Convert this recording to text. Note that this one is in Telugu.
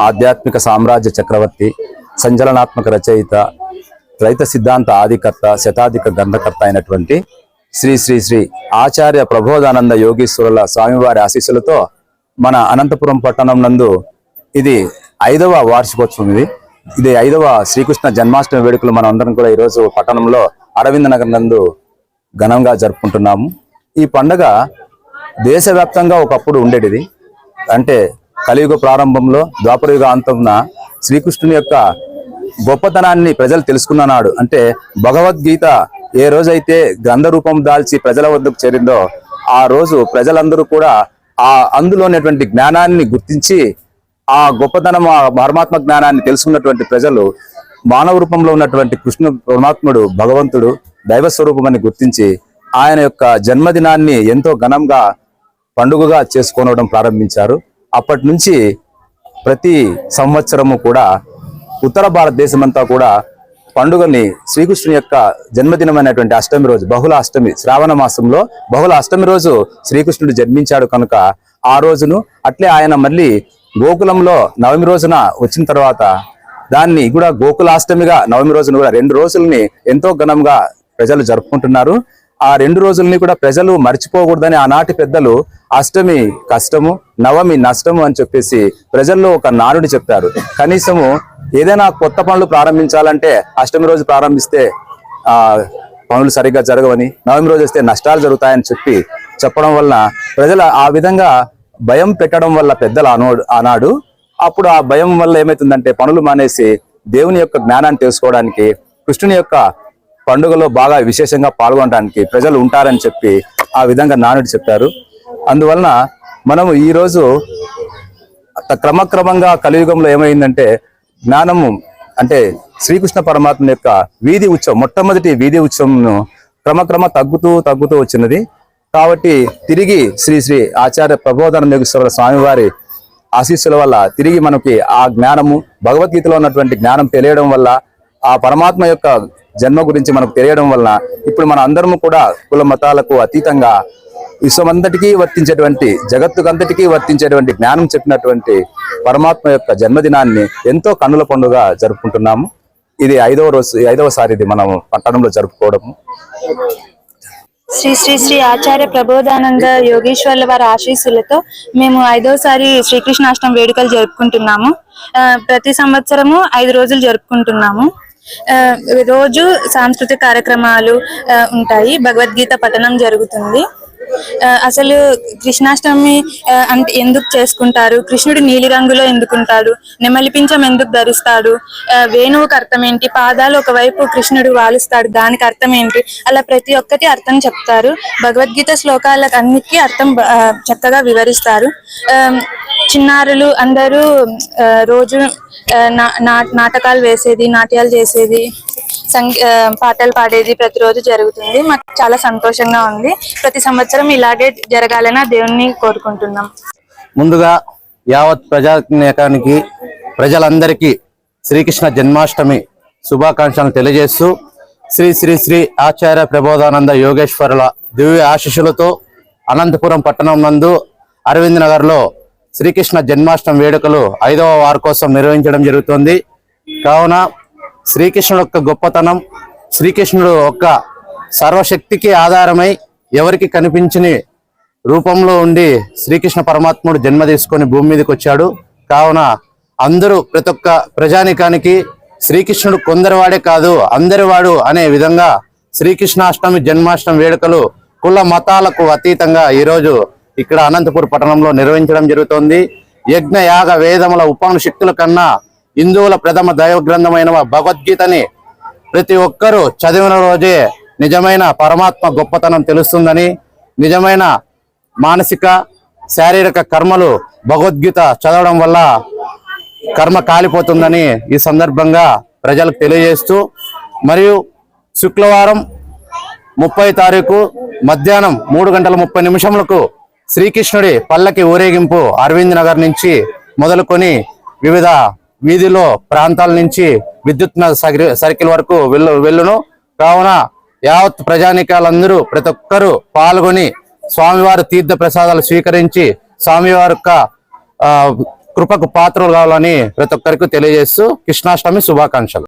ఆధ్యాత్మిక సామ్రాజ్య చక్రవర్తి, సంచలనాత్మక రచయిత, రైత సిద్ధాంత ఆదికర్త, శతాధిక గ్రంథకర్త అయినటువంటి శ్రీ శ్రీ శ్రీ ఆచార్య ప్రబోధానంద యోగీశ్వరుల స్వామివారి ఆశీస్సులతో మన అనంతపురం పట్టణం నందు ఇది 5వ వార్షికోత్సవం. ఇది 5వ శ్రీకృష్ణ జన్మాష్టమి వేడుకలు మనం అందరం కూడా ఈరోజు పట్టణంలో అరవింద నగర్ నందు ఘనంగా జరుపుకుంటున్నాము. ఈ పండగ దేశవ్యాప్తంగా ఒకప్పుడు ఉండేది. అంటే కలియుగ ప్రారంభంలో ద్వాపరయుగ అంతమున శ్రీకృష్ణుని యొక్క గొప్పతనాన్ని ప్రజలు తెలుసుకున్న నాడు, అంటే భగవద్గీత ఏ రోజైతే గ్రంథ రూపం దాల్చి ప్రజల వద్దకు చేరిందో ఆ రోజు ప్రజలందరూ కూడా అందులో ఉన్నటువంటి జ్ఞానాన్ని గుర్తించి ఆ గొప్పతనం, ఆ పరమాత్మ జ్ఞానాన్ని తెలుసుకున్నటువంటి ప్రజలు మానవ రూపంలో ఉన్నటువంటి కృష్ణ పరమాత్ముడు భగవంతుడు దైవ స్వరూపమని గుర్తించి ఆయన యొక్క జన్మదినాన్ని ఎంతో ఘనంగా పండుగగా చేసుకోవడం ప్రారంభించారు. అప్పటి నుంచి ప్రతి సంవత్సరము కూడా ఉత్తర భారతదేశమంతా కూడా పండుగని శ్రీకృష్ణుని యొక్క జన్మదినమైనటువంటి అష్టమి రోజు, బహుళ అష్టమి, శ్రావణ మాసంలో బహుళ అష్టమి రోజు శ్రీకృష్ణుడు జన్మించాడు కనుక ఆ రోజును, అట్లే ఆయన మళ్ళీ గోకులంలో నవమి రోజున వచ్చిన తర్వాత దాన్ని కూడా గోకులాష్టమిగా నవమి రోజున కూడా 2 రోజుల్ని ఎంతో ఘనంగా ప్రజలు జరుపుకుంటున్నారు. ఆ 2 రోజుల్ని కూడా ప్రజలు మర్చిపోకూడదని ఆనాటి పెద్దలు అష్టమి కష్టము, నవమి నష్టము అని చెప్పేసి ప్రజల్లో ఒక నానుడి చెప్పారు. కనీసము ఏదైనా కొత్త పనులు ప్రారంభించాలంటే అష్టమి రోజు ప్రారంభిస్తే పనులు సరిగ్గా జరగవని, నవమి రోజు వస్తే నష్టాలు జరుగుతాయని చెప్పడం వల్ల ప్రజలు ఆ విధంగా భయం పెట్టడం వల్ల పెద్దలు ఆనాడు అప్పుడు ఆ భయం వల్ల ఏమైతుందంటే పనులు మానేసి దేవుని యొక్క జ్ఞానాన్ని తెలుసుకోవడానికి, కృష్ణుని యొక్క పండుగలో బాగా విశేషంగా పాల్గొనడానికి ప్రజలు ఉంటారని చెప్పి ఆ విధంగా నానుడి చెప్పారు. అందువలన మనము ఈరోజు క్రమక్రమంగా కలియుగంలో ఏమైందంటే జ్ఞానము, అంటే శ్రీకృష్ణ పరమాత్మ యొక్క వీధి ఉత్సవం, మొట్టమొదటి వీధి ఉత్సవంను క్రమక్రమ తగ్గుతూ వచ్చినది. కాబట్టి తిరిగి శ్రీ శ్రీ ఆచార్య ప్రబోధానంద యోగీశ్వరుల స్వామివారి ఆశీస్సుల వల్ల తిరిగి మనకి ఆ జ్ఞానము, భగవద్గీతలో ఉన్నటువంటి జ్ఞానం తెలియడం వల్ల, ఆ పరమాత్మ యొక్క జన్మ గురించి మనకు తెలియడం వల్ల ఇప్పుడు మన అందరము కూడా కుల మతాలకు అతీతంగా విశ్వమంతటికీ వర్తించేటువంటి, జగత్తుకంతటికీ వర్తించేటువంటి జ్ఞానం చెప్పినటువంటి పరమాత్మ యొక్క జన్మదినాన్ని ఎంతో కన్నుల పండుగ జరుపుకుంటున్నాము. ఇది 5వసారి ఇది మనం పట్టణంలో జరుపుకోవడము. శ్రీ శ్రీ శ్రీ ఆచార్య ప్రబోధానంద యోగేశ్వర్ల వారి ఆశీస్సులతో మేము 5వసారి శ్రీకృష్ణాష్టమి వేడుకలు జరుపుకుంటున్నాము. ప్రతి సంవత్సరము 5 రోజులు జరుపుకుంటున్నాము. రోజు సాంస్కృతిక కార్యక్రమాలు ఉంటాయి, భగవద్గీత పఠనం జరుగుతుంది. అసలు కృష్ణాష్టమి అంటే ఎందుకు చేసుకుంటారు, కృష్ణుడు నీలి రంగులో ఎందుకుంటాడు, నెమలి పింఛం ఎందుకు ధరిస్తాడు, వేణువుకి అర్థం ఏంటి, పాదాలు ఒకవైపు కృష్ణుడు వాలుస్తాడు దానికి అర్థం ఏంటి, అలా ప్రతి ఒక్కటి అర్థం చెప్తారు. భగవద్గీత శ్లోకాలకు అన్నిటికీ అర్థం చక్కగా వివరిస్తారు. చిన్నారులు అందరూ రోజు నాటకాలు వేసేది, నాట్యాలు చేసేది, పాటలు పాడేది ప్రతిరోజు జరుగుతుంది. మాకు చాలా సంతోషంగా ఉంది. ప్రతి సంవత్సరం ఇలాగే జరగాలని దేవుణ్ణి కోరుకుంటున్నాం. ముందుగా యావత్ ప్రజానీకానికి, ప్రజలందరికీ శ్రీకృష్ణ జన్మాష్టమి శుభాకాంక్షలను తెలియజేస్తూ శ్రీ శ్రీ శ్రీ ఆచార్య ప్రబోధానంద యోగేశ్వరుల దివ్య ఆశీస్సులతో అనంతపురం పట్టణం నందు అరవింద్ నగర్లో శ్రీకృష్ణ జన్మాష్టమి వేడుకలు 5వ వారం కోసం నిర్వహించడం జరుగుతుంది. కావున శ్రీకృష్ణుడు యొక్క గొప్పతనం, శ్రీకృష్ణుడు యొక్క సర్వశక్తికి ఆధారమై ఎవరికి కనిపించని రూపంలో ఉండి శ్రీకృష్ణ పరమాత్ముడు జన్మ తీసుకొని భూమి మీదకి వచ్చాడు. కావున అందరూ, ప్రతి ఒక్క ప్రజానికానికి శ్రీకృష్ణుడు కొందరివాడే కాదు అందరివాడు అనే విధంగా శ్రీకృష్ణాష్టమి జన్మాష్టమి వేడుకలు కుల మతాలకు అతీతంగా ఈరోజు ఇక్కడ అనంతపురం పట్టణంలో నిర్వహించడం జరుగుతోంది. యజ్ఞ యాగ వేదముల ఉపనిషత్తుల కన్నా హిందువుల ప్రథమ దైవ గ్రంథమైన భగవద్గీతని ప్రతి ఒక్కరూ చదివిన రోజే నిజమైన పరమాత్మ గొప్పతనం తెలుస్తుందని, నిజమైన మానసిక శారీరక కర్మలు భగవద్గీత చదవడం వల్ల కర్మ కాలిపోతుందని ఈ సందర్భంగా ప్రజలకు తెలియజేస్తూ, మరియు శుక్రవారం 30వ తారీఖు మధ్యాహ్నం 3:30 శ్రీకృష్ణుడి పల్లకి ఊరేగింపు అరవింద్ నగర్ నుంచి మొదలుకొని వివిధ వీధిలో ప్రాంతాల నుంచి విద్యుత్ సర్కిల్ వరకు వెళ్ళును. కావున యావత్ ప్రజానికాలందరూ ప్రతి ఒక్కరూ పాల్గొని స్వామివారి తీర్థ ప్రసాదాలు స్వీకరించి స్వామివారి యొక్క కృపకు పాత్రలు కావాలని ప్రతి ఒక్కరికి తెలియజేస్తూ కృష్ణాష్టమి శుభాకాంక్షలు.